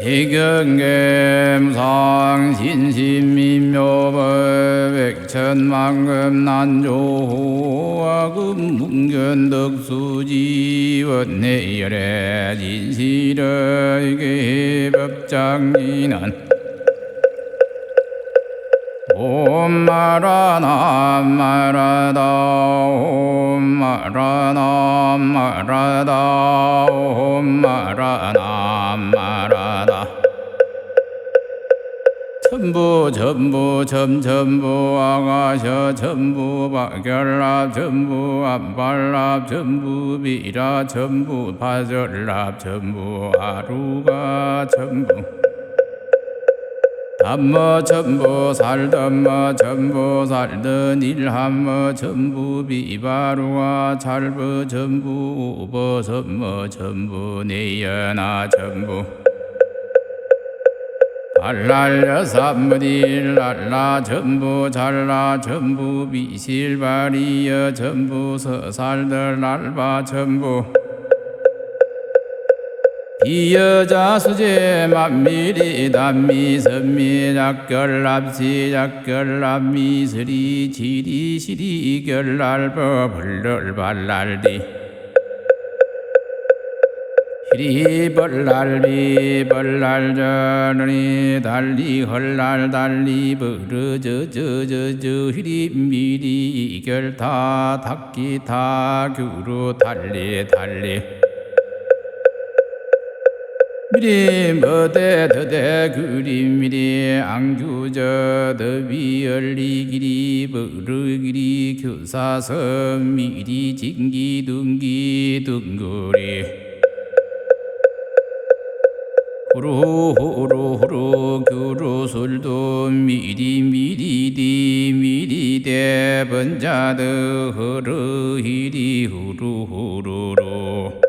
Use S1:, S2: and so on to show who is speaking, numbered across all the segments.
S1: 희경겸상 신신민묘법 백천만금 난조화금 문견덕수지원내열의 진실의 법장리는 옴마라나 마라다 옴마라나 마라다 옴마라나 마라다 천부 전부 점천부 아가셔 전부 박결랍 전부 안발랍 전부 비라 전부 파절랍 전부 아루가 전부 담머 전부 살덤머 전부 살던 일함머 전부 비바루와 찰부 전부 우버섬머 전부 내연아 전부 발랄려 삼무딜 랄라 전부 잘라 전부 비실바리여 전부 서살들 랄바 전부 이여자 수제 만미리 단미 선미 작결랍시 작결랍미 스리 지리 시리 결랄버 벌럴 발랄디 히리 벌랄비 벌랄전이 달리 헐랄 달리 버르저저저저 히리 미리 결타 탁기타 규로 달리 달리 미리 머대 더대 그리 미리 안규저 더비 열리기리 버르기리 교사선 미리 진기 둥기 둥거리 호로호로호로 교로솔도 미리 미리디 미리대 번자드 허르히리 후루후루로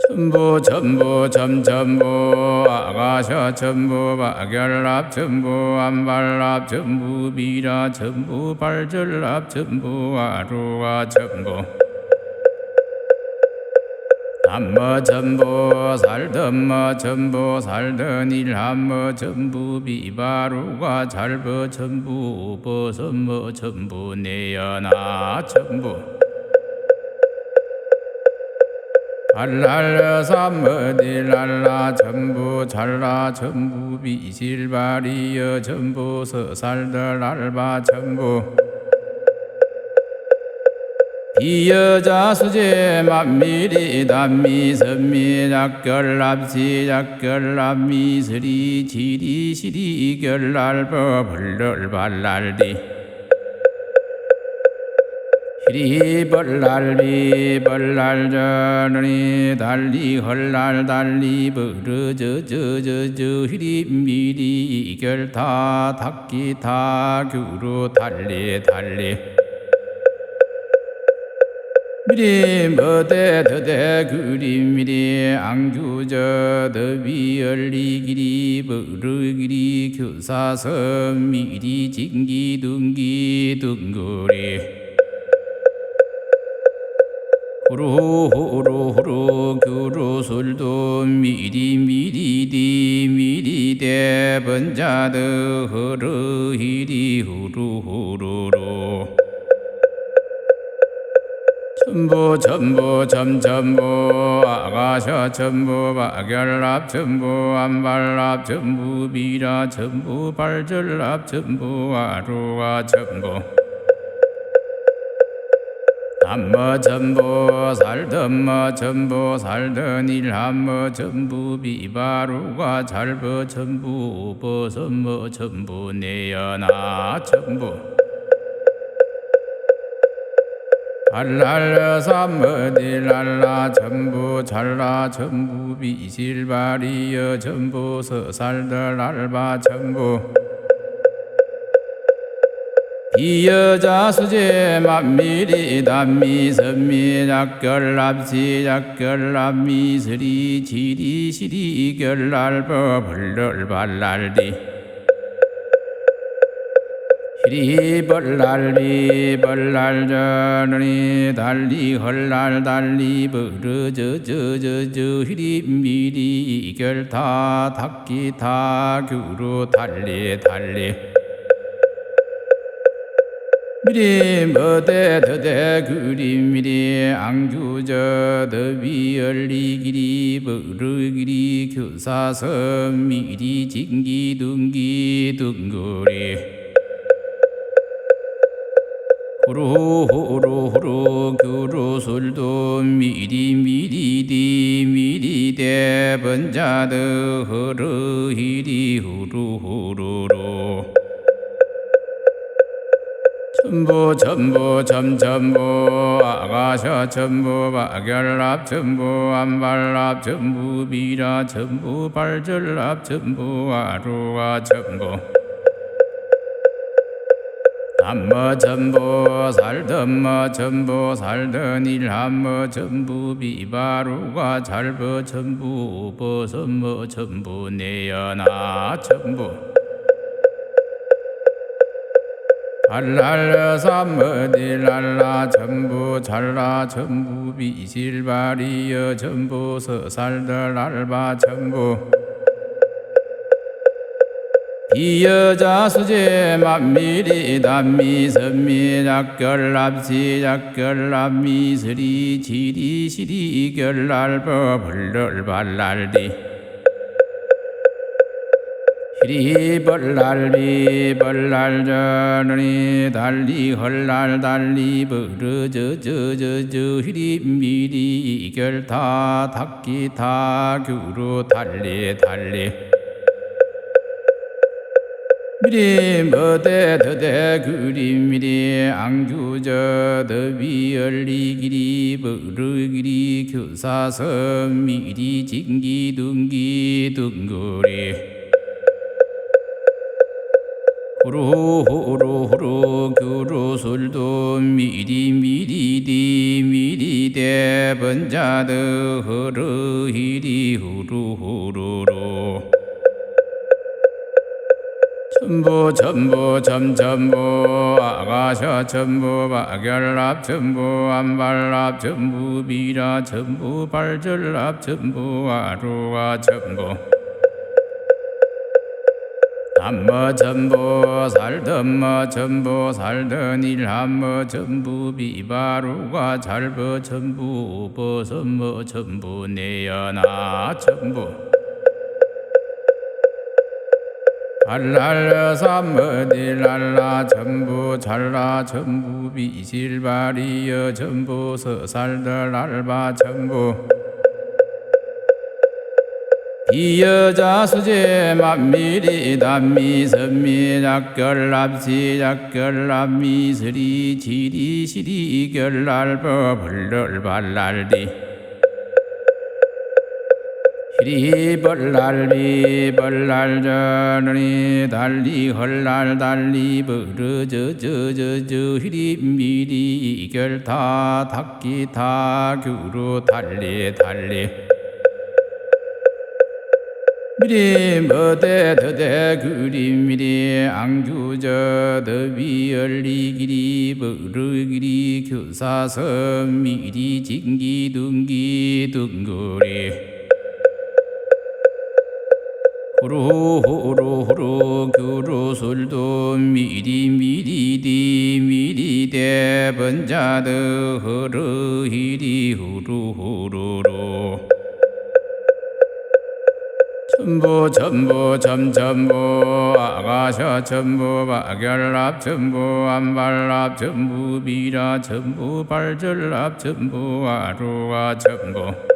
S1: 전부 전부 점전부 아가셔 전부 박열랍 전부 안발랍 전부 비라 전부 발절랍 전부 아루가 전부 담머 전부 살덤머 전부 살던 일함머 전부 비바루가 잘버 전부 우버섬머 전부 내연아 전부 알랄려 삼머딜랄라 전부 잘라 전부 비실바리여 전부 서살들 알바 전부 이여자 수제 만미리 단미 선미 작결랍시 작결랍미 스리 지리 시리 결랄버 벌럴 발랄디 히리 벌랄비 벌랄전이 달리 헐랄 달리 버르저저저저 히리 미리 결타 탁기타 규로 달리 달리 미리 머대 더대 그리 미리 안규저 더비 열리기리 버르기리 교사선 미리 진기 둥기 둥거리 호로호로호로 교로솔도 미리 미리디 미리대 번자드 허르히리 후루후루로 전부 전부 점전부 아가셔 전부 박열랍 전부 안발랍 전부 비라 전부 발절랍 전부 아루가 전부 담머 전부 살덤머 전부 살던 일함머 전부 비바루가 잘버 전부 우버섬머 전부 내연아 전부 알랄려 삼머딜랄라 전부 잘라 전부 비실바리여 전부 서살들 알바 전부 이여자 수제 만미리 단미 선미 작결랍시 작결랍미 스리 지리 시리 결랄버 벌럴 발랄디 비벌날비벌날저러니 달리 헐날 달리 버르저저저저 히리미리 결타 탁기타 규로 달리 달리 미리 머대 더대 그리미리 앙규저 더비얼리기리 버르기리 교사선 미리 진기 둥기 둥거리 호로호로호로 교로솔도 미리미리디 미리대 번자드 허르히리 후루후루로 첨보 첨보 첨첨보 아가셔 첨보 박열랍 첨보 안발랍 첨보 비라 첨보 발절랍 첨보 아루가 첨보 한머 첨보 살던머 첨보 살던 일한머 첨보 비바루가 잘버 첨보 버선머 첨보 내연아 첨보 알랄 삼머딜랄라 첨보 잘라 첨보 비실바리여 첨보 서살들 알바 첨보 이여자 수제 만미리 단미 선미 작결랍시 작결랍미 스리 지리 시리 결랄버 벌럴 발랄디 히리 벌랄비 벌랄저러니 달리 헐날 달리 버르저저저저 히리미리 결타 탁기타 규로 달리 달리 미리 머대 더대 그리미리 앙규저 더비얼리기리 버르기리 교사선 미리 진기 둥기 둥거리 호로호로호로 교로솔도 미리미리디 미리대 번자드 허르히리 후루후루로 첨보 첨보 첨첨보 아가셔 첨보 박열랍 첨보 안발랍 첨보 비라 첨보 발절랍 첨보 아루가 첨보 한머 첨보 살던머 첨보 살던 일한머 첨보 비바루가 잘버 첨보 버선머 첨보 내연아 첨보 알랄 삼머딜랄라 첨보 잘라 첨보 비실바리여 첨보 서살들 알바 첨보 이여자 수제 만미리 단미 선미 작결랍시 작결랍미 스리 지리 시리 결랄버 벌럴 발랄디 히리벌랄비 벌랄저러니 달리 헐날 달리 버르저저저저 히리미리 결타 탁기타 규로 달리 달리 미리 머대 더대 그리미리 앙규저 더비얼리기리 버르기리 교사선 미리 진기 둥기 둥거리 호로호로호로 교로솔도 미리미리디 미리대 번자드 허르히리 후루후루로 첨보 첨보 첨첨보 아가셔 첨보 박열랍 첨보 안발랍 첨보 비라 첨보 발절랍 첨보 아루가 첨보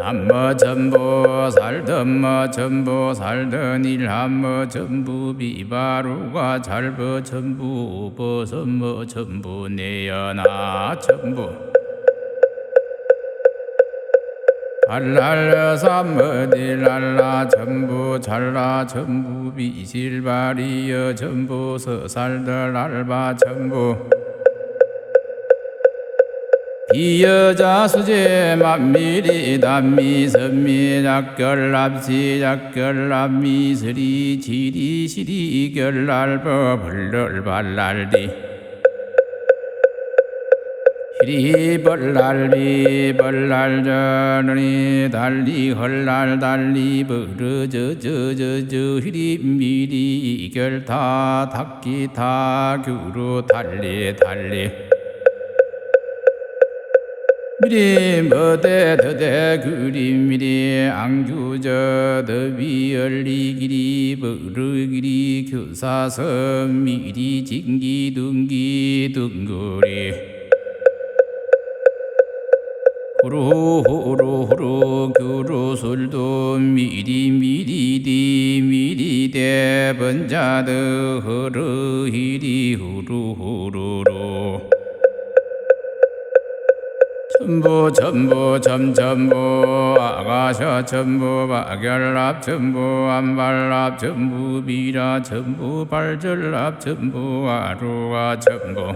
S1: 한머 첨보 살던머 첨보 살던 일한머 첨보 비바루가 잘버 첨보 버선머 첨보 내연아 첨보 알랄 삼머딜랄라 첨보 잘라 첨보 비실바리여 첨보 서살들 알바 첨보 이여자 수제 만미리 단미 선미 작결납시 작결납미 스리 지리 시리 결날버 벌럴 발날디 히리 벌날비 벌날전이 달리 헐날 달리 버르저저저저 히리 미리 결타 탁기타 규로 달리 달리 미리 머대 더대 그리 미리 앙규저 더비 열리기리 버르기리 교사선 미리 진기 둥기 둥거리 호로호로호로 교로솔도 미리미리디 미리대 번자드 허르히리 후루후루로 첨보 첨보 첨첨보 아가셔 첨보 박열납 첨보 안발납 첨보 미라 첨보 발절납 첨보 아루아 첨보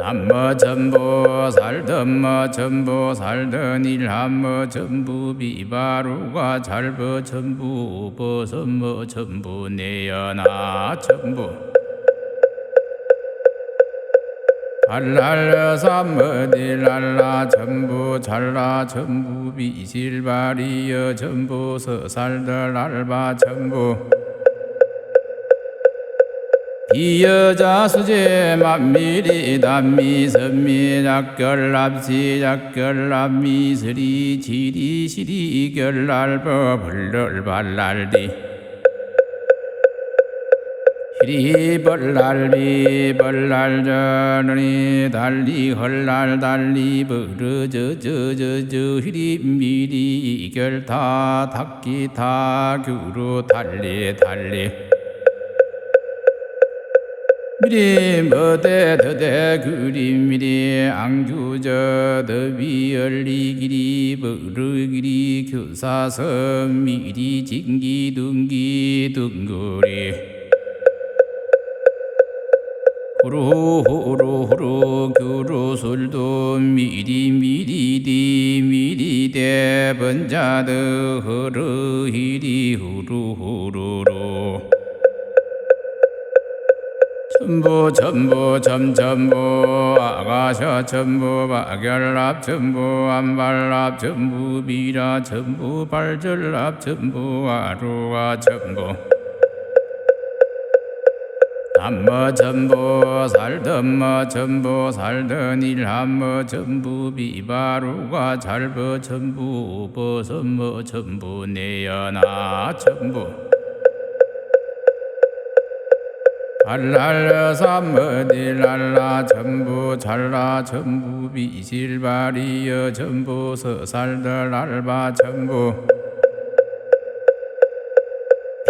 S1: 담머 첨보 살덤머 첨보 살더닐 함머 첨보 비바루가 잘버 첨보 버선머 첨보 내연아 첨보 알랄 삼머딜랄라 첨보 잘라 첨보 비실바리여 첨보 서살들 알바 첨보 이여자 수제 만미리 단미 선미 작결납시 작결납미 스리 지리 시리 결날버 벌럴 발날디 히리 벌날비 벌날전이 달리 헐날 달리 버르저저저저 히리 미리 결타 탁기타 규로 달리 달리 미리 머대 더대 그리 미리 앙규저 더비 열리기리 버르기리 교사선 미리 진기 둥기 둥거리 호로호로호로 교로솔도 미리미리디 미리대 번자드 허르히리 후루후루로 첨보 첨보 첨첨보 아가셔 첨보 박열납 첨보 안발납 첨보 미라 첨보 발절납 첨보 아루아 첨보 담머 첨보 살덤머 첨보 살더닐 함머 첨보 비바루가 잘버 첨보 버선머 첨보 내연아 첨보 알랄 삼머딜랄라 첨보 잘라 첨보 비실바리여 첨보 서살들 알바 첨보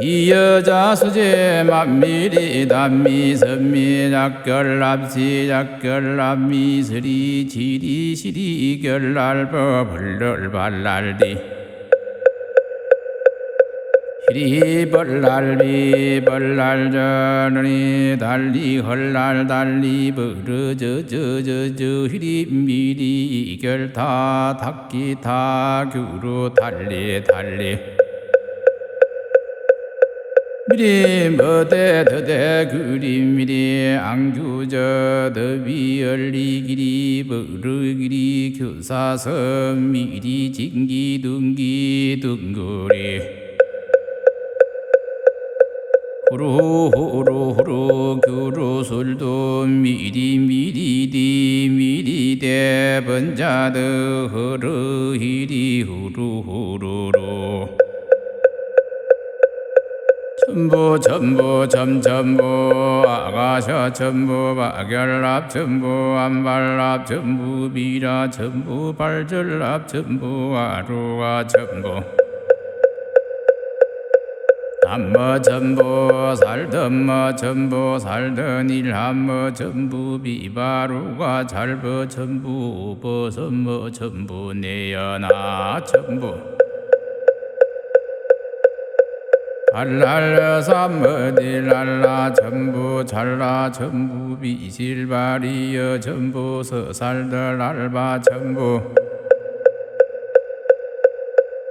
S1: 이여자 수제 만미리 단미 선미 작결납시 작결납미 스리 지리 시리 결날버 벌럴 발날디 히리 벌날비 벌날전이 달리 헐날 달리 버르저저저저 히리 미리 결타 탁기타 규로 달리 달리 미리 머대 더대 그리 미리 앙규저 더비 열리기리 버르기리 교사선 미리 진기 둥기 둥거리 호로호로호로 교로솔도 미리미리디 미리대 번자드 허르히리 후루후루로 첨보 첨보 첨첨보 아가셔 첨보 박열납 첨보 안발납 첨보 미라 첨보 발절납 첨보 아루아 첨보 담머 첨보 살덤머 첨보 살더닐 함머 첨보 비바루가 잘버 첨보 버선머 첨보 내연아 첨보 알랄 삼머딜랄라 전부 잘라 전부 비실바리여 전부 서살들 알바 전부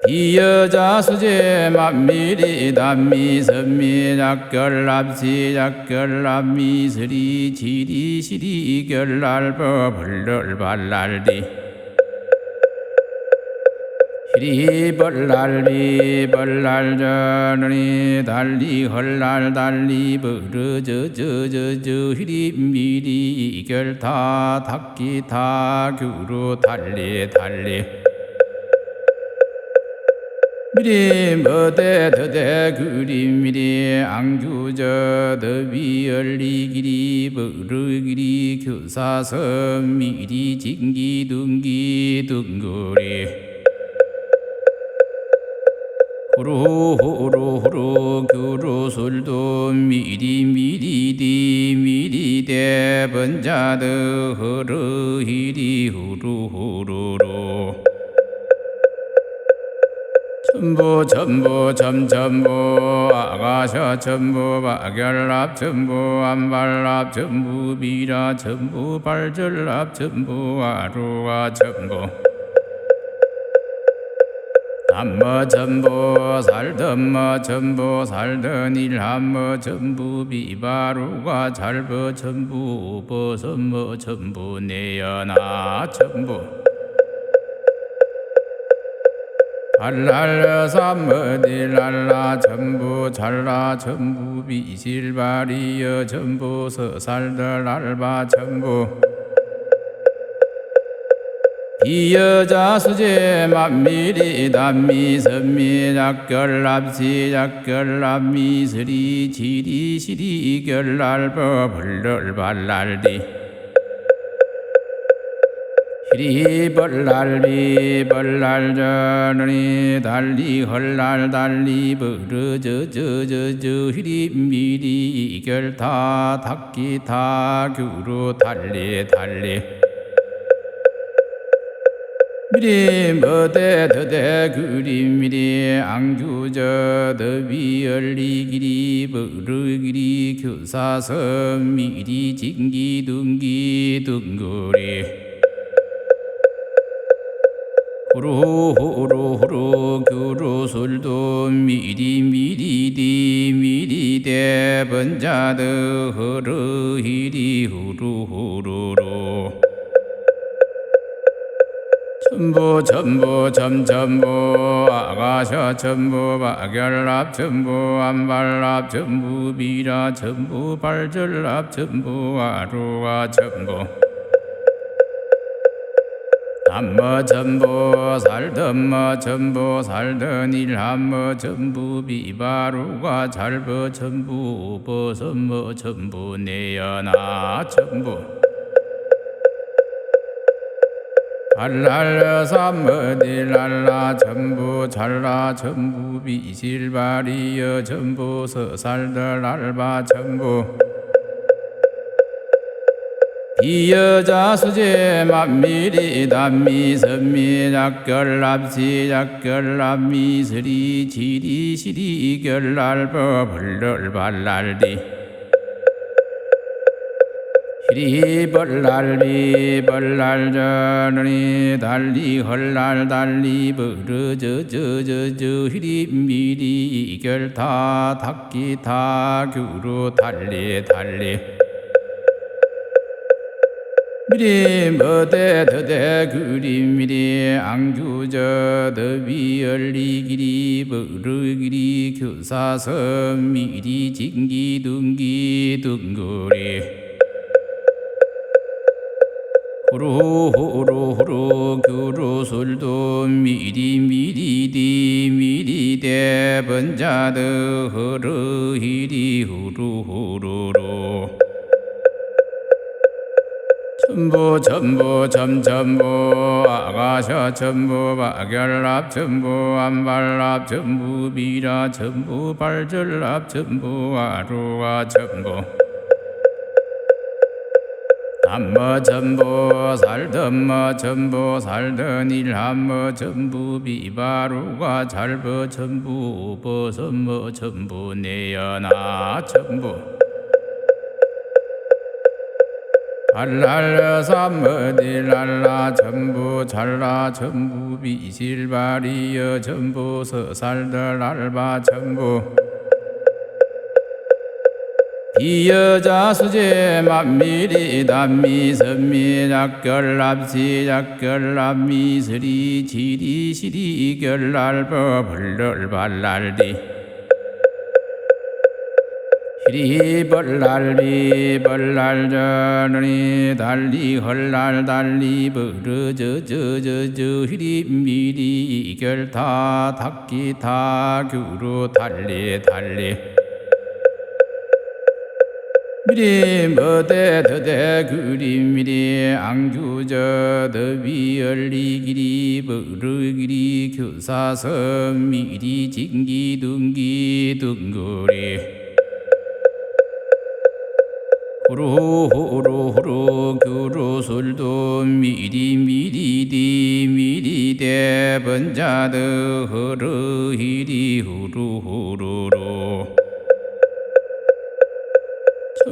S1: 이여자 수제 만미리 단미 선미 작결납시 작결납미 스리 지리 시리 결날버 벌럴 발랄디 히리 벌랄비 벌랄전이 달리 헐날 달리 버르저저저저 히리 미리 결타 탁기타 규로 달리 달리 미리 머대 더대 그리 미리 앙규저 더비 열리기리 버르기리 교사선 미리 진기 둥기 둥거리 호로호로호로 교로술도 미리미리디 미리대 번자드 허르히리 후루후루로 전부 전부 점전부 아가셔 전부 박열납 전부 안발납 전부 비라 전부 발절납 전부 아루가 전부 한머 전부 살던머 전부 살던 일한머 전부 비바루가 잘버 전부 버선머 전부 내연아 전부 알랄 삼머딜랄라 전부 잘라 전부 비실바리여 전부 서살들 알바 전부 이여자 수제 만미리 단미 선미 작결납시 작결납미 스리 지리 시리 결날버 벌럴 발랄디 히리 벌랄비 벌랄전이 달리 헐날 달리 버르저저저저 히리 미리 결타 탁기타 규로 달리 달리 미리 머대 더대 그리 미리 앙규저 더비 열리기리 버르기리 교사선 미리 진기 둥기 둥거리 호로호로호로 교로술도 미리미리디 미리대 번자드 허르히리 후루후루로 전부 전부 점전부 아가셔 전부 박열납 전부 안발납 전부 비라 전부 발절납 전부 아루가 전부 한머 전부 살던머 전부 살던 일한머 전부 비바루가 잘버 전부 버선머 전부 내연아 전부 알랄 삼머딜랄라 전부 잘라 전부 비실바리여 전부 서살들 알바 전부 이여자 수제 만미리 단미 선미 작결납시 작결납미 스리 지리 시리 결날버 벌럴 발랄디 히리 벌랄비 벌랄전이 달리 헐날 달리 버르저저저저 히리 미리 결타 탁기타 규로 달리 달리 미리 머대 더대 그리 미리 앙규저 더비 열리기리 버르기리 교사선 미리 진기 둥기 둥거리 호로호로호로 교로술도 미리미리디 미리대 번자드 허르히리 후루후루로 전부 전부 점전부 아가셔 전부 박열납 전부 안발납 전부 비라 전부 발절납 전부 아루가 전부 남머 전보 살던머 전보 살던 일함머 전부 비바루가 잘버 전부 버선머 전부 내연아 전부 알랄 삼머딜랄라 전부 잘라 전부 비실바리여 전부 서살들 알바 전부 이여자 수제 만미리 단미 선미 작결납시 작결납미 스리 지리 시리 결날버 벌럴 발랄디 히리 벌랄비 벌랄전이 달리 헐날 달리 버르저저저저 히리 미리 결타 탁기타 규로 달리 달리 미리 머대 더대 그리 미리 앙규저 더비 열리기리 버르기리 교사선 미리 진기 둥기 둥거리 호로호로호로 교로술도 미리 미리디 미리대 번자드 허르히리 후루후루로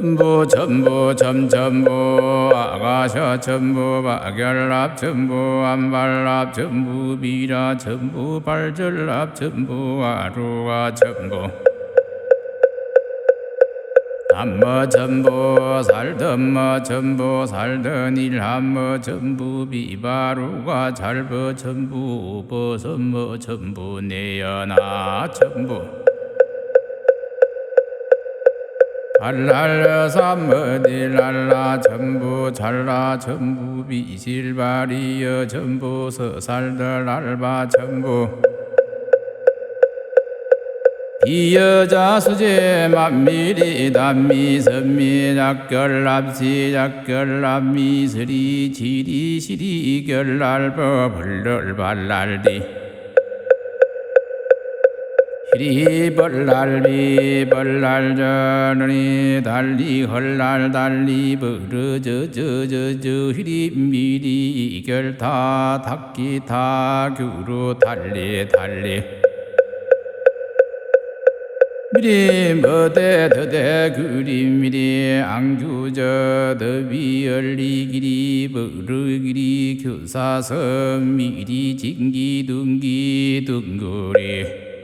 S1: 전부 전부 점전부 아가셔 전부 박열납 전부 안발납 전부 비라 전부 발절납 전부 아루가 전부 남머 전부 살던머 전부 살던 일함머 전부 비바루가 잘버 전부 버선머 전부 내연아 전부 알랄 삼머딜랄라 전부 잘라 전부 비실바리여 전부 서살들 알바 전부 이여자 수제 만미리 단미 선미 작결납시 작결납미 스리 지리 시리 결날버 벌럴 발랄디 히리 벌랄비 벌랄전이 달리 헐날 달리 버르저저저저 히리 미리 결타 탁기타 규로 달리 달리 미리 머대 더대 그리 미리 앙규저 더비 열리기리 버르기리 교사선 미리 진기 둥기 둥거리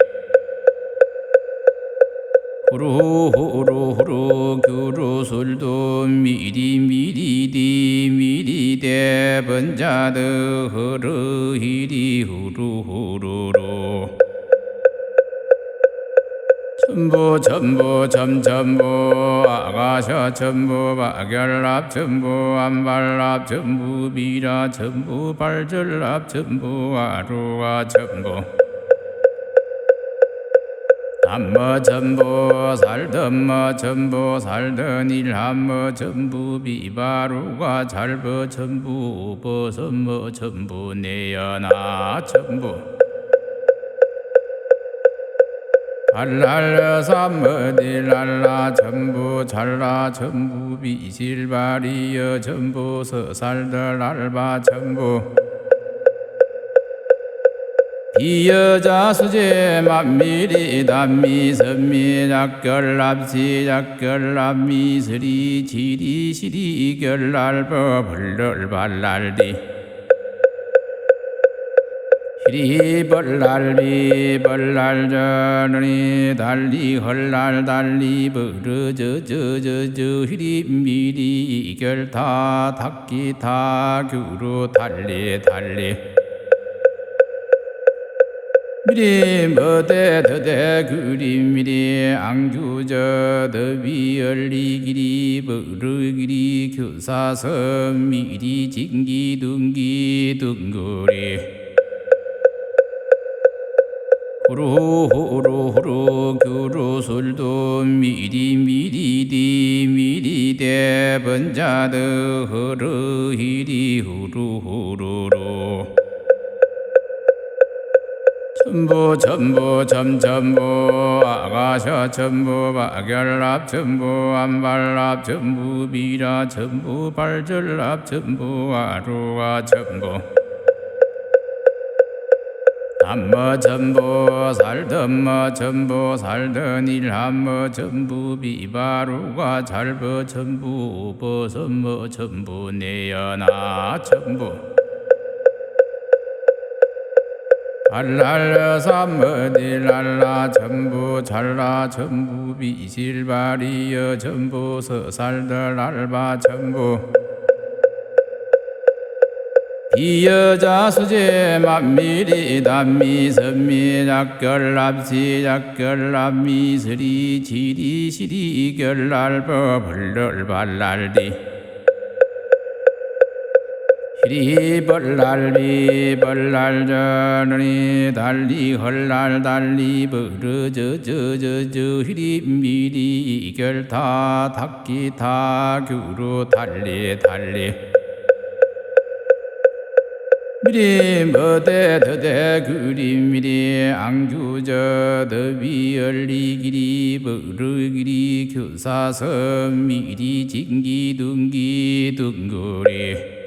S1: 호로호로호로 교로술도 미리 미리디 미리대 번자드 허르히리 후루후루로 전부 전부 점전부 아가셔 전부 박열납 전부 안발납 전부 비라 전부 발절납 전부 아루가 전부 남머 전부 살던머 전부 살던 일함머 전부 비바루가 잘버 전부 버선머 전부 내연아 전부 알랄 삼머딜랄라 전부 잘라 전부 비실바리여 전부 서살들 알바 전부 이여자 수제 만미리 단미 선미 작결납시 작결납미 스리 지리 시리 결날버 벌럴 발랄디 히리 벌랄비 벌랄전이 달리 헐날 달리 버르저저저저 히리 미리 결타 탁기타 규로 달리 달리 미리 머대 더대 그리 미리 앙규저 더비 열리기리 버르기리 교사선 미리 진기 둥기 둥거리 호로호로호로 교로술도 미리 미리디 미리대 번자드 허르히리 후루후루로 천부 천부 점천부 아가셔 천부 박열랍 천부 안발랍 천부 미라 천부 발절랍 천부 아루가 천부 남머 천부 살던머 천부 살던 일함머 천부 비바루가 잘버 천부 버선머 천부 내연아 천부 알랄라 삼머딜랄라 천부 찰라 천부 비실바리여 천부 서살들 알바 천부 이여자 수제 만미리 단미 선미 작결랍시 작결랍미 스리 지리 시리 결랄버 벌럴 발랄디 히리 벌랄리 벌랄저니 달리 헐랄 달리 버르저저저저 히리 미리 결타 탁기타 규로 달리 달리 미리 머대 더대 그리 미리 안규저 더비 열리기리 버르기리 교사선 미리 진기 둥기 둥거리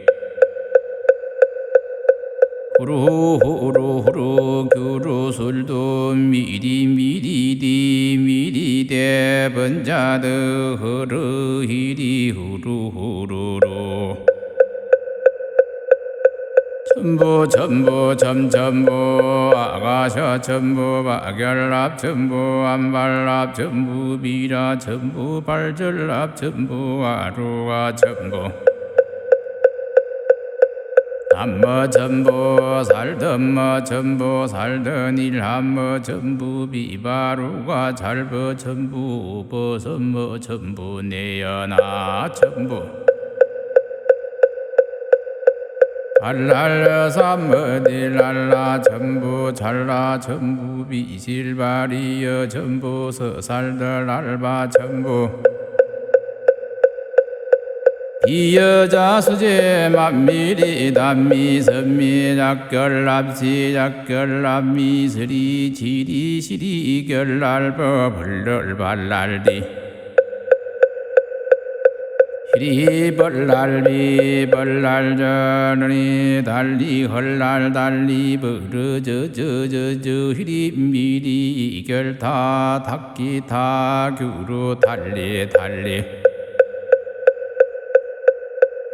S1: 호로호로호로 교로솔도 미리 미리디 미리대 번자드 허르히리 후루후루로 천부 천부 점천부 아가셔 천부 박열랍 천부 안발랍 천부 미라 천부 발절랍 천부 아루가 천부 남머 천부 살던머 천부 살던 일함머 천부 비바루가 잘버 천부 버선머 천부 내연아 천부 알랄라 삼머딜랄라 천부 찰라 천부 비실바리여 천부 서살들 알바 천부 이여자 수제 만미리 단미 선미 작결랍시 작결랍미 스리 지리 시리 결랄버 벌럴 발랄디 히리 벌랄비 벌랄저니 달리 헐랄 달리 버르저저저저 히리 미리 결타 탁기타 규로 달리 달리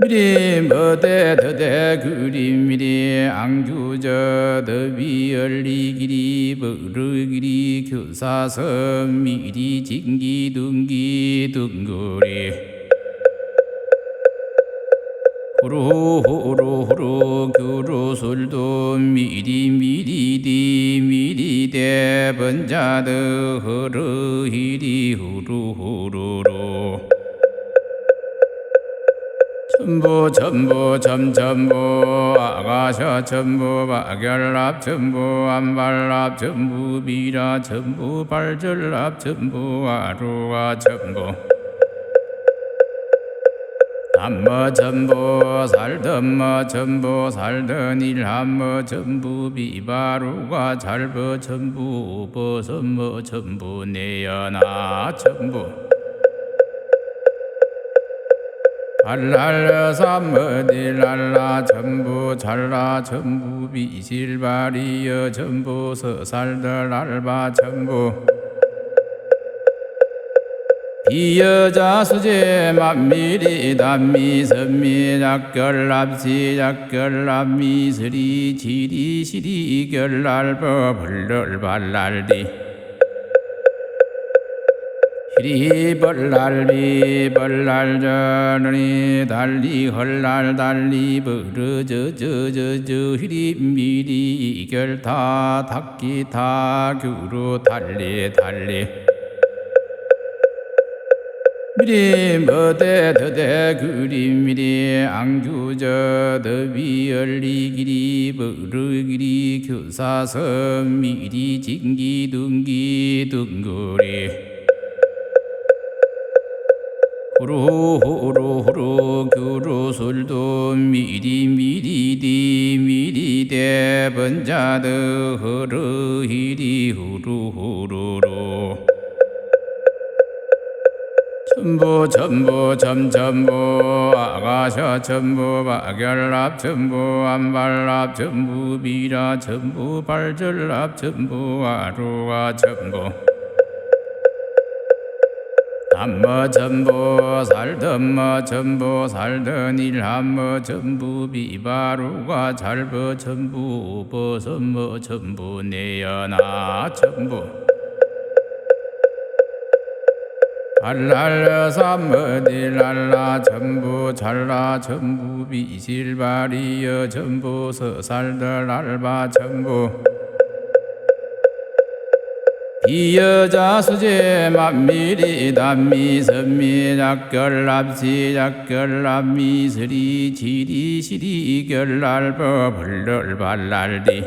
S1: 미리 머대 더대 그리 미리 안규저 더비 열리기리 버르기리 교사선 미리 진기 둥기 둥거리 호로호로호로 교로솔도 미리 미리디 미리대 번자드 허르히리 후루후루로 천부 천부 점천부 아가셔 천부 박열랍 천부 안발랍 천부 미라 천부 발절랍 천부 아루가 천부 남머 천부 살던머 천부 살던 일함머 천부 비바루가 잘버 천부 버선머 천부 내연아 천부 알랄라 삼머딜랄라 천부 찰라 천부 비실바리여 천부 서살들 알바 천부 이여자 수제 만미리 단미 선미 작결랍시 작결랍미 스리 지리 시리 결랄버 벌럴 발랄디 히리 벌랄비 벌랄저니 달리 헐랄 달리 버르저저저저 히리 미리 결타 탁기타 규로 달리 달리 미리 머대 더대 그리 미리 안규저 더비 열리기리 버르기리 교사선 미리 진기 둥기 둥거리 후루후루후루 규루술도 미리미리디 미리대 번자드 허르히리 후루후루루 천부 천부 점천부 아가셔 천부 박열랍 천부 안발랍 천부 비라 천부 발절랍 천부 아루가 천부 담머 천부 살덤머 천부 살던 일함머 천부 비바루가 잘버 천부 버선머 천부 내연아 천부 알랄라 삼머딜랄라 천부 찰라 천부 비실바리여 천부 서살들 알바 천부 비여자 수제 만미리 단미 선미 작결랍시 작결랍미스리 지리 시리 결랄버 벌럴 발랄디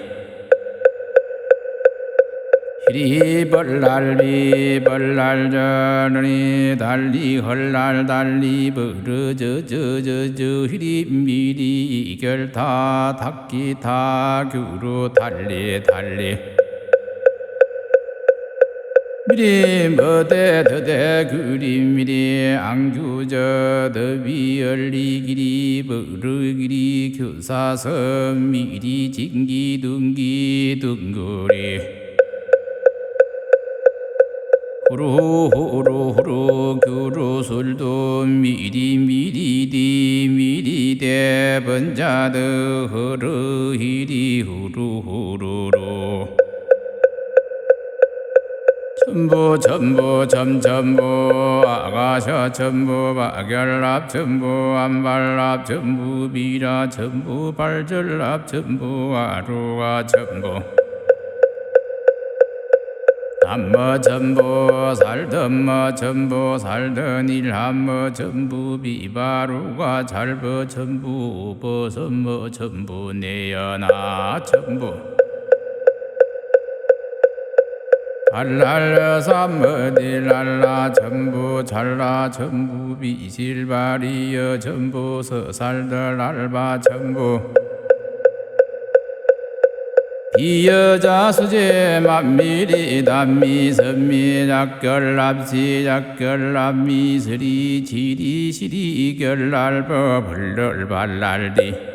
S1: 히리 벌랄비 벌랄저니 달리 헐랄 달리 버르저저저저 히리 미리 결타 탁기타 규루 달리 달리 미리 머대 더대 그리 미리 안규저 더비 얼리기리 버르기리 교사선 미리 진기 둥기 둥거리 후루후루후루 규루술도 미리미리디 미리대 번자드 허르히리 후루후루루 천부 천부 점천부 아가셔 천부 박열랍 천부 안발랍 천부 비라 천부 발절랍 천부 아루가 천부 담머 천부 살덤머 천부 살던 일함머 천부 비바루가 잘버 천부 버선머 천부 내연아 천부 알랄라 삼머딜랄라 천부 찰라 천부 비실바리여 천부 서살들 알바 천부 비여자 수제 만미리 단미 선미 작결랍시 작결랍미스리 지리 시리 결랄버 벌럴 발랄디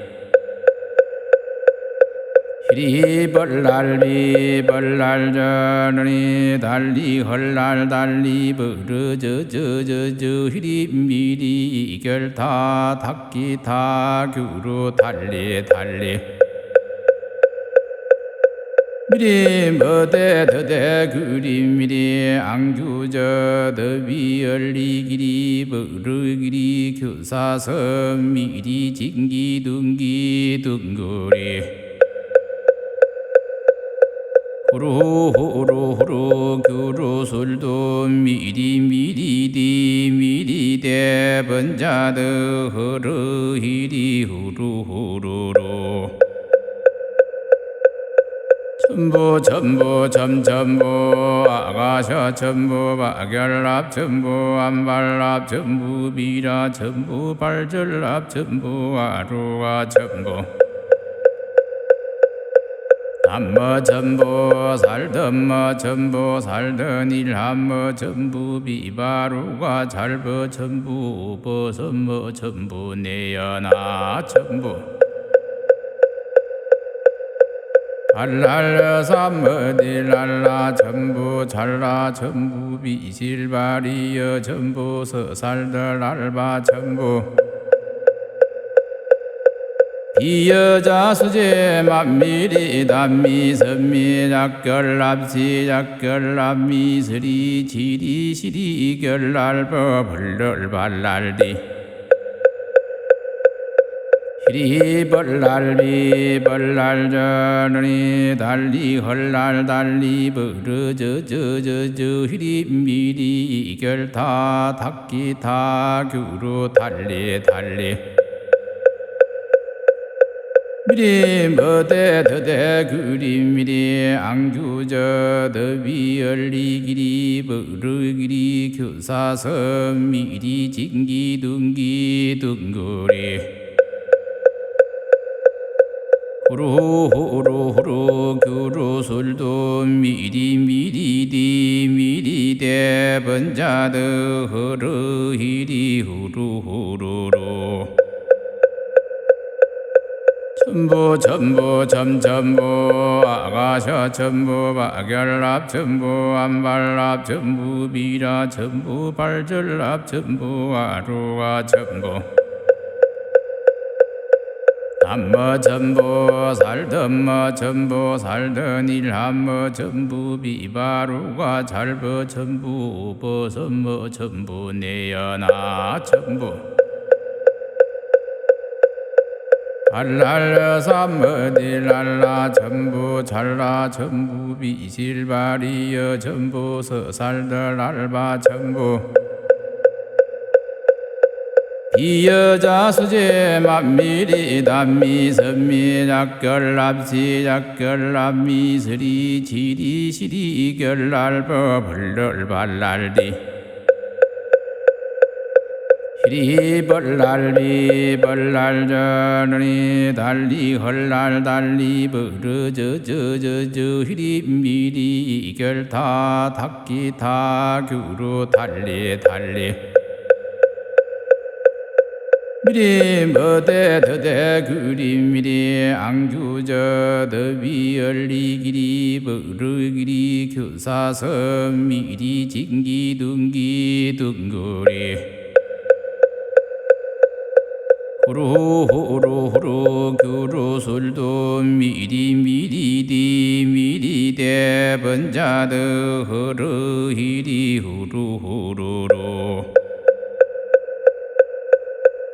S1: 히리 벌랄비 벌랄저니 달리 헐랄 달리 버르저저저저 히리 미리 결타 탁기타 규루 달리 달리 미리 머대 더대 그리 미리 안규저 더비 얼리기리 버르기리 교사선 미리 진기 둥기 둥거리 후루후루후루 규루술도 미리미리디 미리대 번자드 허르히리 후루후루루 천부 천부 점천부 아가셔 천부 박열랍 천부 안발랍 천부 비라 천부 발절랍 천부 아루가 천부 담머 천부 살덤머 천부 살던 일함머 천부 비바루가 잘버 천부 버선머 천부 내연아 천부 알랄라 삼머딜랄라 천부 찰라 천부 비실바리여 천부 서살들 알바 천부 비여자 수제 만미리 단미 선미 작결랍시 작결랍미스리 지리 시리 결랄버 벌럴 발랄디 히리 벌랄비 벌랄저니 달리 헐랄 달리 버르저저저저 히리 미리 결타 탁기타 규루 달리 달리 미리 머대 더대 그림 미리 앙규저 더비 열리기리 버르기리 교사선 미리 진기 둥기 둥거리 호로호로호로 교로솔도 미리미리디 미리대 번자드 허르히리 후루후루로 첨부 첨부 첨첨부 아가셔 첨부 박열랍 첨부 안발랍 첨부 비라 첨부 발절랍 첨부 아루가 첨부 담머 첨부 살덤머 첨부 살던 일함머 첨부 비바루가 잘버 첨부 버선머 첨부 내연아 첨부 알랄라 삼머딜랄라 첨부 찰라 첨부 비실바리여 첨부 서살들 알바 첨부 비여자 수제 만미리 단미 선미 작결랍시 작결랍미 스리 지리 시리 결랄버 벌럴 발랄디 히리 벌랄비 벌랄저니 달리 헐랄 달리 버르저저저저 히리 미리 결타 탁기타 규로 달리 달리 미리 머대 더대 그림 미리 앙규저 더비 열리기리 버르기리 교사선 미리 진기 둥기 둥거리 호로호로호로 교로솔도 미리미리디 미리대 번자드 허르히리 후루후루로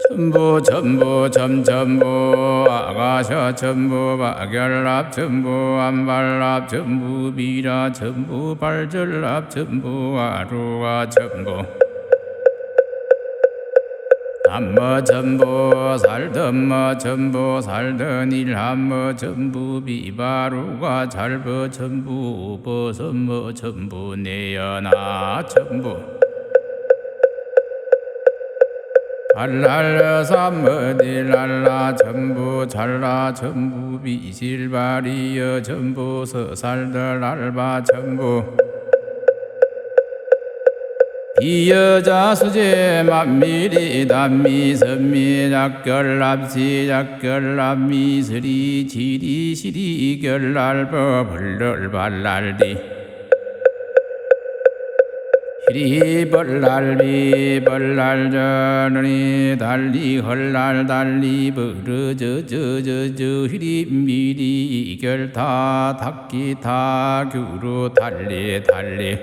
S1: 첨부 첨부 첨첨부 아가셔 첨부 박열랍 첨부 안발랍 첨부 비라 첨부 발절랍 첨부 아루가 첨부 담머 첨부 살덤머 첨부 살던 일함머 첨부 비바루가 잘버 첨부 버선머 첨부 내연아 첨부 알랄라 삼머딜랄라 첨부 찰라 첨부 비실바리여 첨부 서살들 알바 첨부 비여자 수제 만미리 단미 선미 작결랍시 작결랍미 스리 지리 시리 결랄버 벌럴 발랄디 히리 벌랄비 벌랄저니 달리 헐랄 달리 버르저저저저 히리 미리 결타 탁기타 규로 달리 달리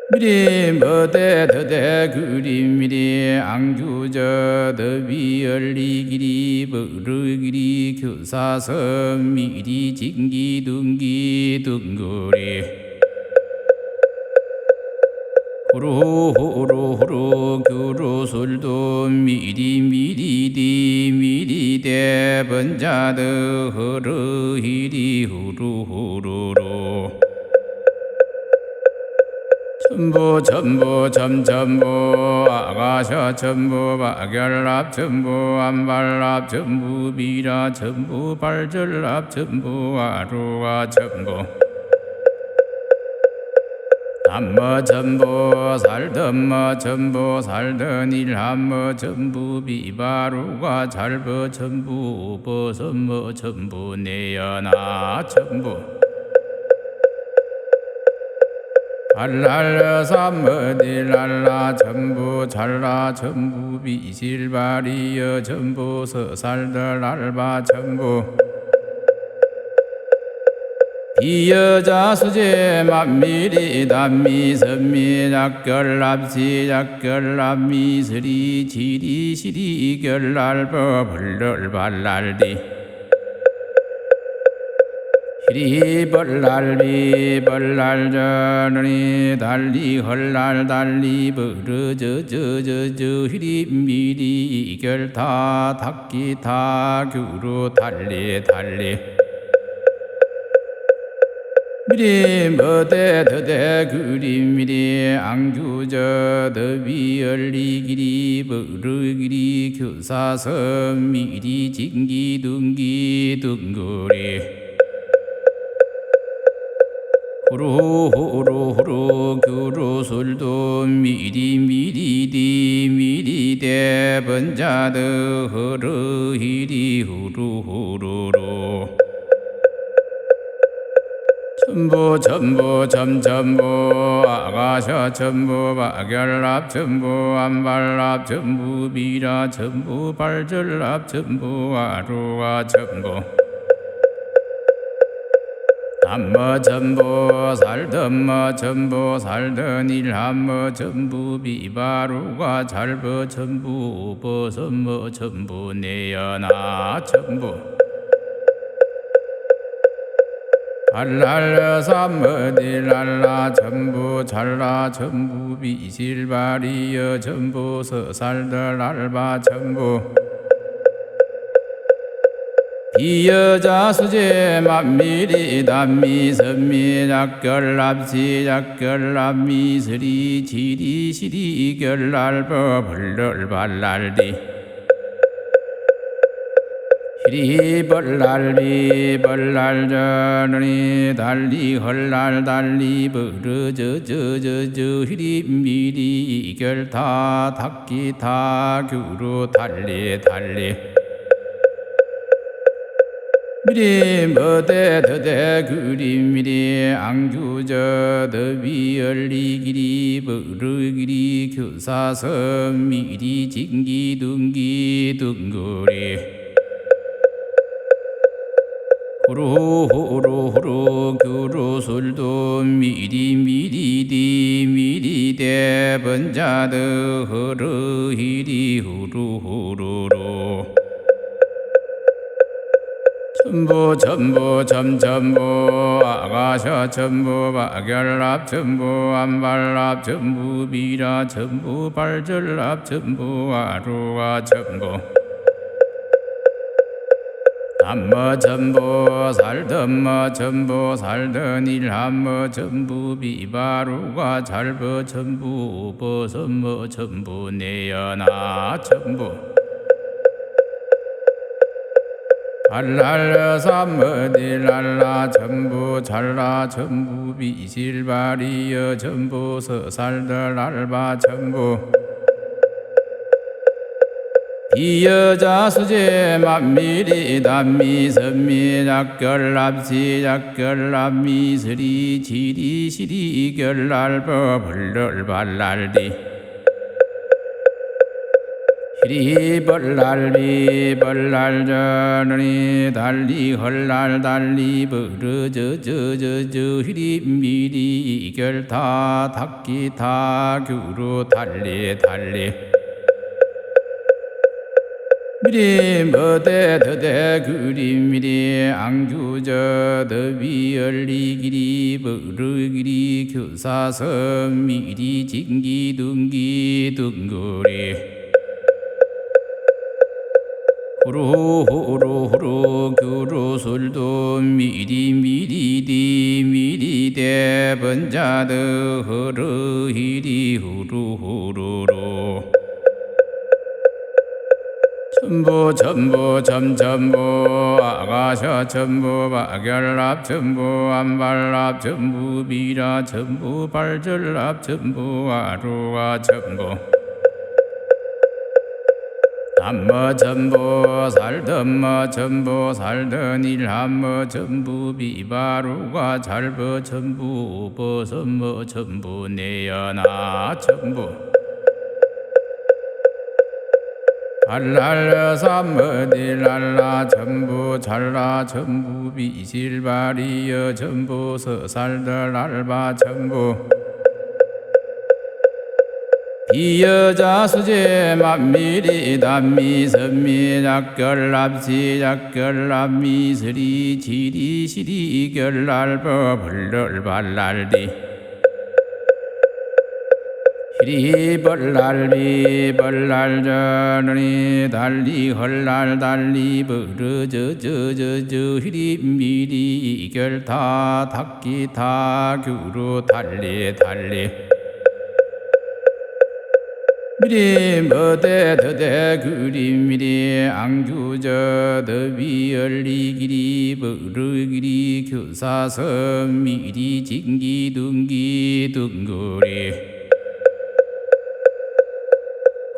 S1: 미리 머대 더대 그림 미리 앙규저 더비 열리기리 버르기리 교사선 미리 진기 둥기 둥거리 호로호로호로 교로솔도 미리미리디 미리대 번자드 허르히리 후루후루로 첨부 첨부 첨첨부 아가셔 첨부 박열랍 첨부 안발랍 첨부 비라 첨부 발절랍 첨부 아루가 첨부 담머 첨부 살덤머 첨부 살던 일함머 첨부 비바루가 잘버 첨부 버선머 첨부 내연아 첨부 알랄라 삼머딜랄라 첨부 찰라 첨부 비실바리여 첨부 서살들 알바 첨부 비여자 수제 만미리 단미 선미 작결랍시 작결랍미 스리 지리 시리 결랄버 벌럴 발랄디 히리 벌랄비 벌랄저러니 달리 헐날 달리 버르저저저저 히리미리 결타 탁기타 규로 달리 달리 미리 머대 더대 그리미리 앙규저 더비 열리기리 버르기리 교사선 미리 진기 둥기 둥거리 호로호로호로 교로술도 미리미리디 미리대 번자드 허르히리 후루후루로 첨보 첨보 점첨보 아가셔 첨보 바결랍 첨보 안발랍 첨보 비라 첨보 발절랍 첨보 아루가 첨보 한머 첨보 살던머 첨보 살던 일한머 첨보 비바루가 잘버 첨보 버선머 첨보 내연아 첨보 알랄 삼머딜랄라 첨보 잘라 첨보 비실바리여 첨보 서살들 알바 첨보 이여자 수제 만미리 단미 선미 작결랍시 작결랍미 스리 지리 시리 결랄버 벌럴 발랄디 히리 벌랄비 벌랄저러니 달리 헐날 달리 버르저저저저 히리미리 결타 탁기타 규로 달리 달리 미리 머대 더대 그리미리 앙규저 더비 열리기리 버르기리 교사선 미리 진기 둥기 둥거리 호로호로호로 교로술도 미리미리디 미리대 번자드 허르히리 후루후루로 첨보 첨보 점첨보 아가셔 첨보 바결랍 첨보 안발랍 첨보 비라 첨보 발절랍 첨보 아루가 첨보 한머 첨보 살던머 첨보 살던 일한머 첨보 비바루가 잘버 첨보 버선머 첨보 내연아 첨보 알랄 삼머딜랄라 첨보 잘라 첨보 비실바리여 첨보 서살들 알바 첨보 이여자 수제 만미리 단미 선미 작결랍시 작결랍미 스리 지리 시리 결랄버 벌럴 발랄디 히리 벌랄비 벌랄저러니 달리 헐날 달리 버르저저저저 히리미리 결타 탁기타 규로 달리 달리 미리 머대 더대 그리미리 앙규저 더비 열리기리 버르기리 교사선 미리 진기 둥기 둥거리 호로호로호로 교로술도 미리미리디 미리대 번자드 허르히리 후루후루로 첨보 첨보 점첨보 아가셔 첨보 바결랍 첨보 안발랍 첨보 비라 첨보 발절랍 첨보 아루가 첨보 한머 첨보 살던머 첨보 살던 일한머 첨보 비바루가 잘버 첨보 버선머 첨보 내연아 첨보 알랄 삼머딜랄라 첨보 잘라 첨보 비실바리여 첨보 서살들 알바 첨보 비여자 수제 만미리 단미 선미 작결납시 작결납미 스리 지리 시리 결날버 벌럴 발날디 시리 벌날비 벌날전이 달리 헐날 달리 버르저저저저 히리 미리 결타 탁기타 규로 달리 달리 미리 머대 더대 그리 미리 안규저 더비 열리기리 버르기리 교사선 미리 진기 둥기 둥거리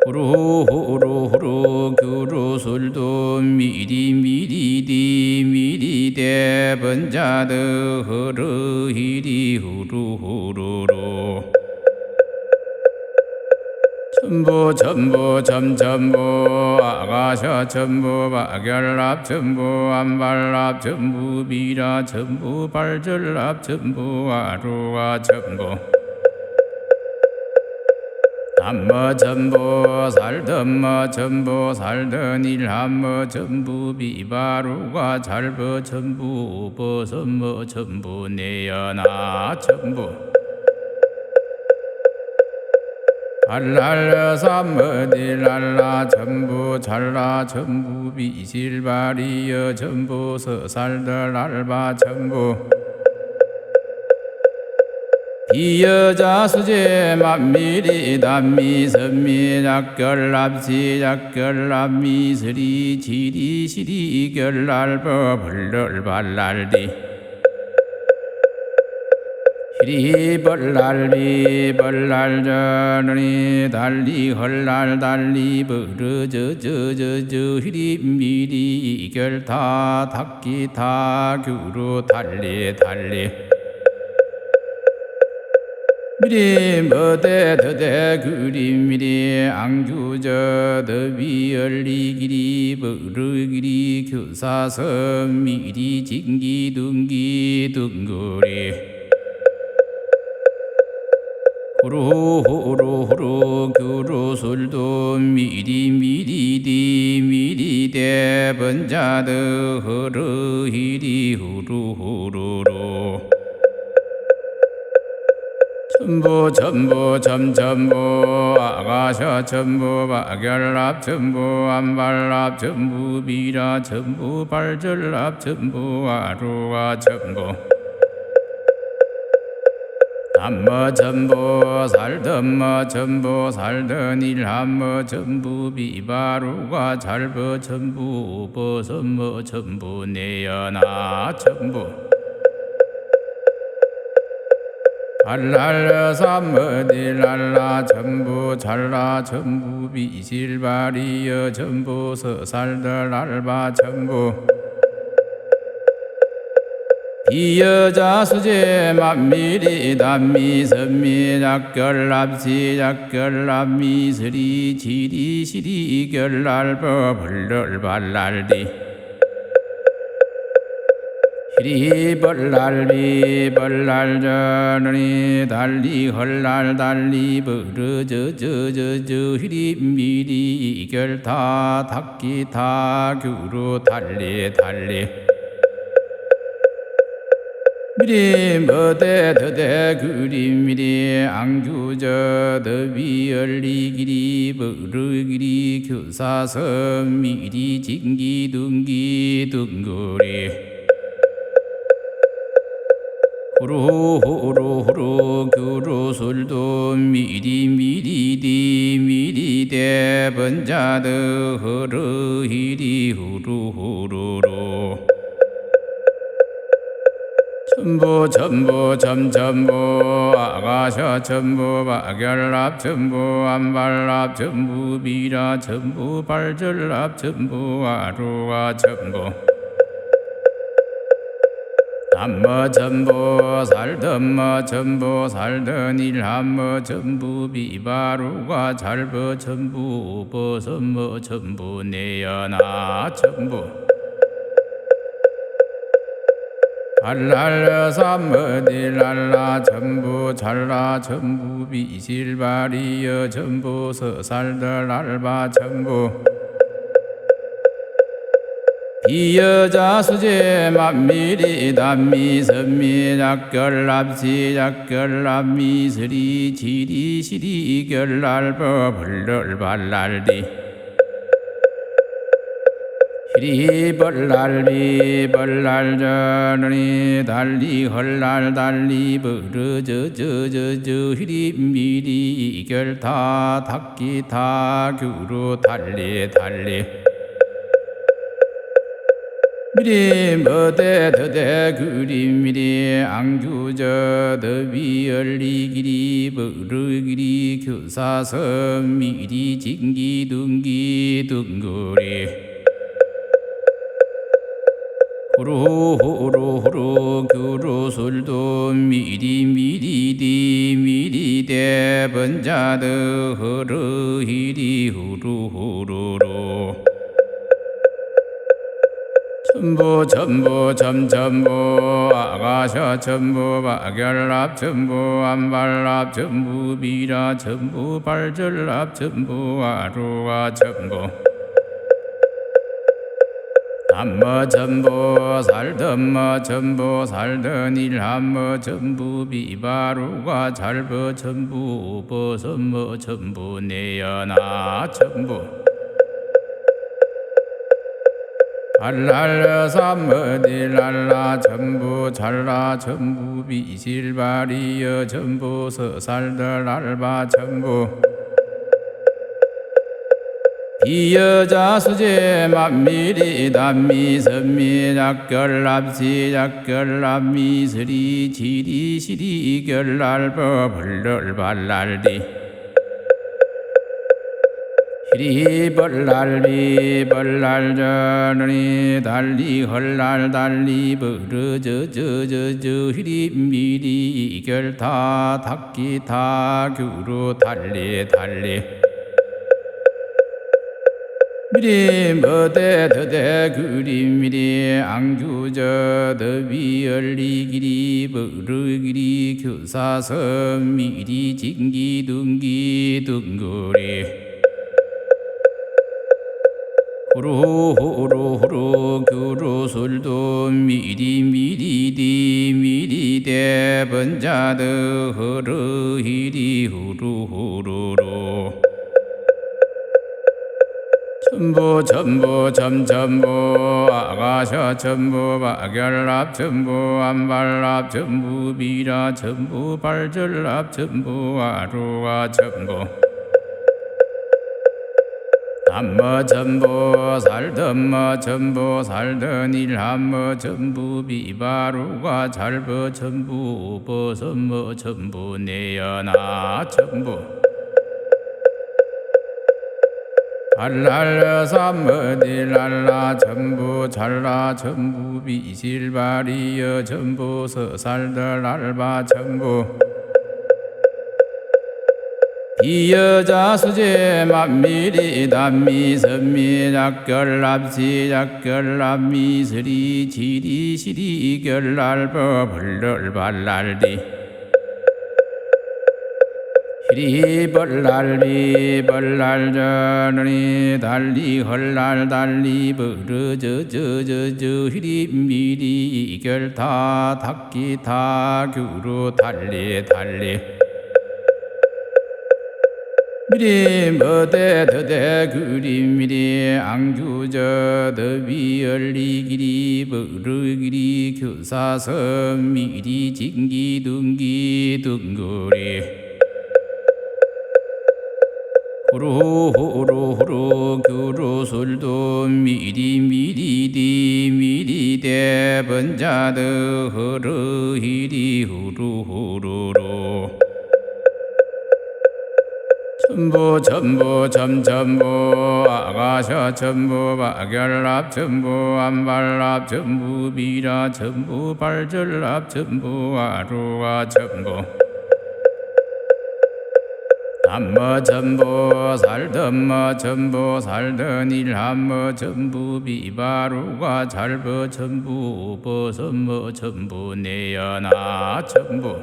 S1: 호로호로호로 교로솔도 미리 미리디 미리대 번자드 허르히리 후루후루로 전부 전부 점전부 아가셔 전부 박열납 전부 안발납 전부 비라 전부 발절납 전부 아루가 전부 담머 전부 살덤머 전부 살던 일함머 전부 비바루가 잘버 전부 버선머 전부 내연아 전부 알랄 삼머딜랄라 전부 잘라 전부 비실바리여 전부 서살들 알바 전부 비여자 수제 만미리 단미 선미 작결납시 작결납미 스리 지리 시리 결날버 벌럴 발날디 시리 벌날비 벌날전이 달리 헐날 달리 버르저저저저 히리 미리 결타 탁기타 규로 달리 달리 미리 머대 더대 그리 미리 안규저 더비 열리기리 버르기리 교사선 미리 진기 둥기 둥거리 호로호로호로 교로솔도 미리 미리디 미리대 번자드 허르히리 후루후루로 전부 전부 점전부 아가셔 전부 박열납 전부 안발납 전부 비라 전부 발절납 전부 아루가 전부 담머 전부 살덤머 전부 살던 일함머 전부 비바루가 잘버 전부 버선머 전부 내연아 전부 알랄 삼머딜랄라 전부 잘라 전부 비실바리여 전부 서살들 알바 전부 비여자 수제 만미리 단미 선미 작결납시 작결납미 스리 지리 시리 결날버 벌럴 발날디 시리 벌날비 벌날전이 달리 헐날 달리 버르저저저저 히리 미리 결타 탁기타 규로 달리 달리 미리 머대 더대 그리 미리 안규저 더비 열리기리 버르기리 교사선 미리 진기 둥기 둥거리 호로호로호로 교로솔도 미리 미리디 미리대 번자드 허르히리 후루후루로 전부 전부 점전부 아가셔 전부 박열납 전부 안발납 전부 비라 전부 발절납 전부 아루가 전부 담머 전부 살덤머 전부 살던 일함머 전부 비바루가 잘버 전부 버선머 전부 내연아 전부 알랄 삼머딜랄라 전부 잘라 전부 비실바리여 전부 서살들 알바 전부 비여자 수제 만미리 단미 선미 작결납시 작결납미 스리 지리 시리 결날버 벌럴 발랄디 히리 벌랄비 벌랄전이 달리 헐날 달리 버르저저저저 히리 미리 결타 탁기 타규로 달리 달리 미리 머대 더대 그리 미리 앙규저 더비 열리기리 버르기리 교사선 미리 진기 둥기 둥거리 호로호로호로 교로솔도 미리미리디 미리대 번자드 허르히리 후루후루로 전부 전부 점전부 아가셔 전부 박열납 전부 안발납 전부 미라 전부 발절납 전부 아루가 전부 한머 전부 살던머 전부 살던 일한머 전부 비바루가 잘버 전부 버선머 전부 내연아 전부 알랄 삼머딜랄라 전부 잘라 전부 비실바리여 전부 서살들 알바 전부 비여자 수제 만미리 단미 선미 작결납시 작결납미 스리 지리 시리 결날버 벌럴 발랄디 히리 벌랄비 벌랄전이 달리 헐날 달리 버르저저저저 히리 미리 결타 탁기 타규로 달리 달리 미리 머대 더대 그리 미리 앙규저 더비 열리기리 버르기리 교사선 미리 진기 둥기 둥거리 호로호로호로 교로솔도 미리미리디 미리대 번자드 허르히리 후루후루로 전부 전부 점전부 아가셔 전부 박열납 전부 안발납 전부 미라 전부 발절납 전부 아루가 전부 한머 전부 살던머 전부 살던 일한머 전부 비바루가 잘버 전부 버선머 전부 내연아 전부 알랄 삼머딜랄라 전부 잘라 전부 비실바리여 전부 서살들 알바 전부 비여자 수제 만미리 단미 선미 작결납시 작결납미 스리 지리 시리 결날버 벌럴 발랄디 히리 벌랄비 벌랄전이 달리 헐날 달리 버르저저저저 히리 미리 결타 탁기 타규로 달리 달리 미리 머대 더대 그리 미리 앙규저 더비 열리기리 버르기리 교사선 미리 진기 둥기 둥거리 호로호로호로 교로솔도 미리미리디 미리대 번자드 허르히리 후루후루로 전부 전부 점전부 아가셔 전부 박열납 전부 안발납 전부 미라 전부 발절납 전부 아루가 전부 한머 전보 살던머 전보 살던 일한머 전부 비바루가 잘버 전부 버선머 전부 내연아 전부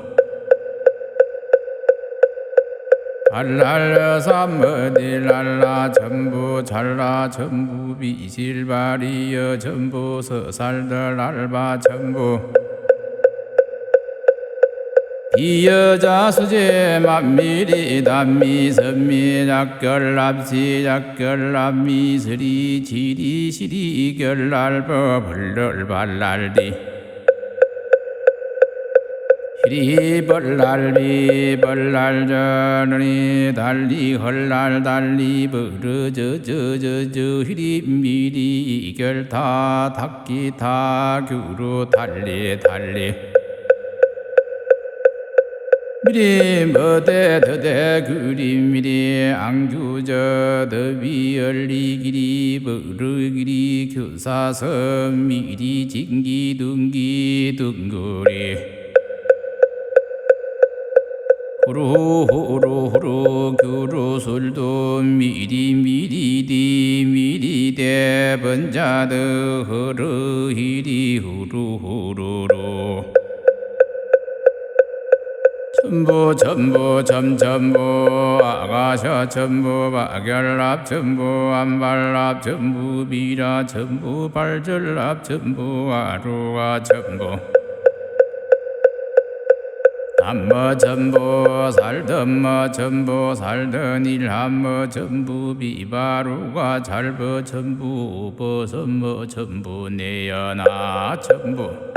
S1: 알랄러 삼머딜랄라 전부 잘라 전부 비실바리여 전부 서살들 알바 전부 이여자 수제 만미리 단미 선미 작결납시 작결납미 스리 지리 시리 결날버 벌럴 발랄디 시리 벌랄비 벌랄전이 달리 헐날 달리 버르저저저저 히리 미리 결타 탁기타 규로 달리 달리 미리 머대 더대 그리 미리 앙규저 더비 열리기리 버르기리 교사선 미리 진기 둥기 둥거리 호로호로호로 교로솔도 미리 미리디 미리대 번자드 허르히리 후루후루로 전부 전부 점전부 아가셔 전부 박열납 전부 안발납 전부 비라 전부 발절납 전부 아루가 전부 한머 전부 살던머 전부 살던 일한머 전부 비바루가 잘버 전부 버선머 전부 내연아 전부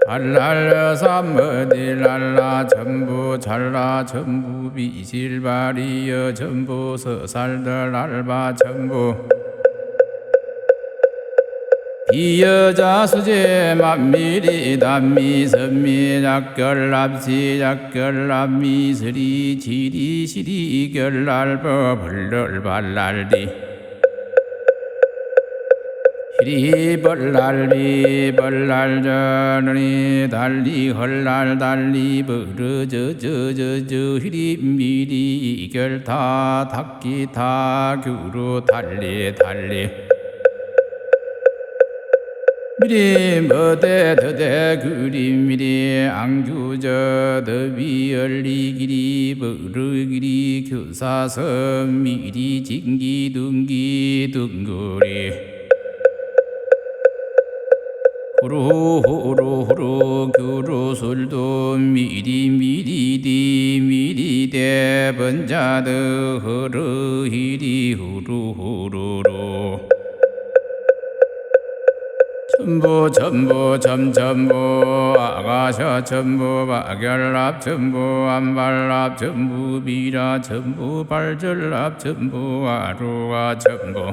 S1: 알랄러 삼머딜랄라 전부 잘라 전부 비실바리여 전부 서살들 알바 전부 이여자 수제 만미리 단미 선미 작결납시 작결납미 스리 지리 시리 결날버 벌럴 발랄디 시리 벌랄비 벌랄전이 달리 헐날 달리 버르저저저저 히리 미리 결타 탁기타 규로 달리 달리 미리 머대 더대 그리 미리 앙규저 더비 열리기리 버르기리 교사선 미리 진기 둥기 둥거리 호로호로호로 교로솔도 미리 미리디 미리대 번자드 허르히리 후루후루로 전부 전부 점전부 아가셔 전부 박열납 전부 안발납 전부 비라 전부 발절납 전부 아루가 전부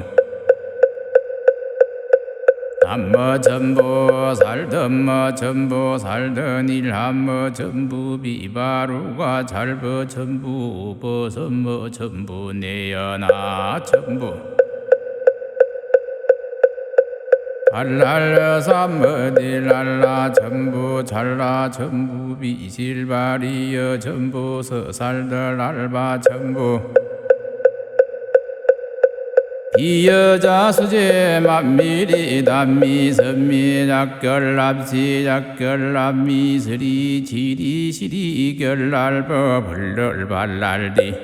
S1: 한머 전부 살던머 전부 살던 일한머 전부 비바루가 잘버 전부 버선머 전부 내연아 전부 알랄러 삼머딜랄라 전부 잘라 전부 비실바리여 전부 서살들 알바 전부 이여자 수제 만미리 단미 선미 작결납시 작결납미 스리 지리 시리 결날버 벌럴 발랄디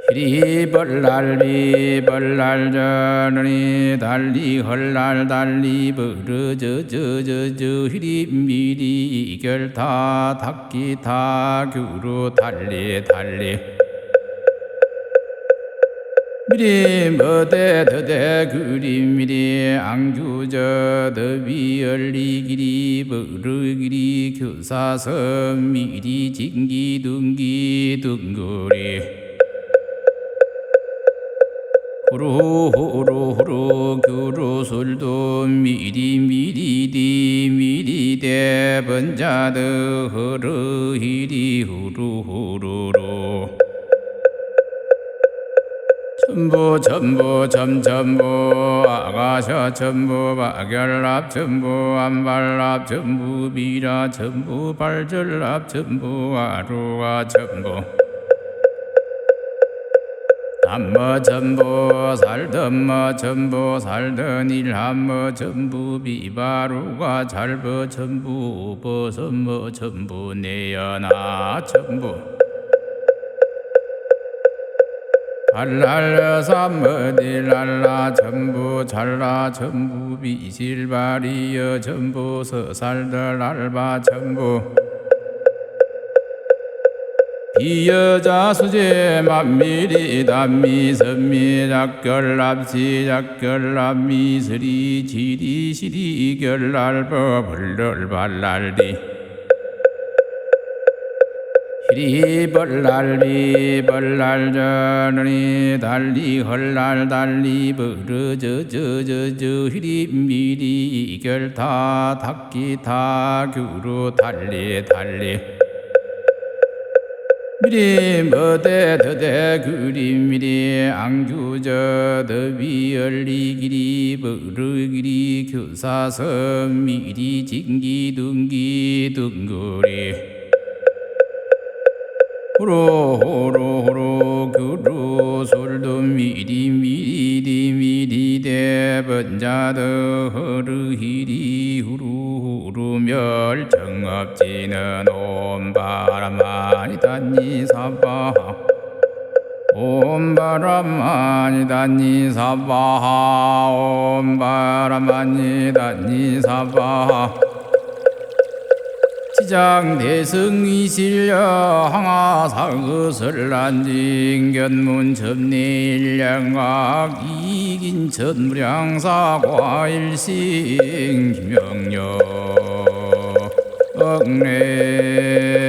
S1: 시리 벌랄비 벌랄전이 달리 헐날 달리 버르저저저저 히리 미리 결타 탁기타 규로 달리 달리 미리 머대 더대 그리 미리 앙규저 더비 열리기리 버르기리 교사선 미리 진기 둥기 둥거리 호로호로호로 교로솔도 미리 미리디 미리대 번자드 허르히리 후루후루로 전부 전부 점전부 아가셔 전부 박열납 전부 안발납 전부 미라 전부 발절납 전부 아루가 전부 담머 전부 살던머 전부 살던 일함머 전부 비바루가 잘버 전부 버선머 전부 내연아 전부 발랄 삼머딜랄라 전부 잘라 전부 비실바리여 전부 서살들 알바 전부 이여자 수제 만미리 단미 선미 작결납시 작결납 미스리 지리 시리 결날버 벌럴 발랄디 히리 벌랄리 벌랄저니 달리 헐날 달리 버르저저저저 히리 미리 결타 탁기타 규루 달리 달리 미리 머대 더대 그리 미리 앙규저 더비 열리기리 버르기리 교사선 미리 진기 둥기 둥거리 호로 그루 솔도 미리 미리 미리 대번자더 허르히리 후루 멸정업지는 옴바람만이 단니 사바하 옴바람만이 단니 사바하 옴바람만이 단니 사바하 시장 대승이실려 항하사의설 난징견문 첩내일량각 이긴 천무량사 과일신 김영녀 억내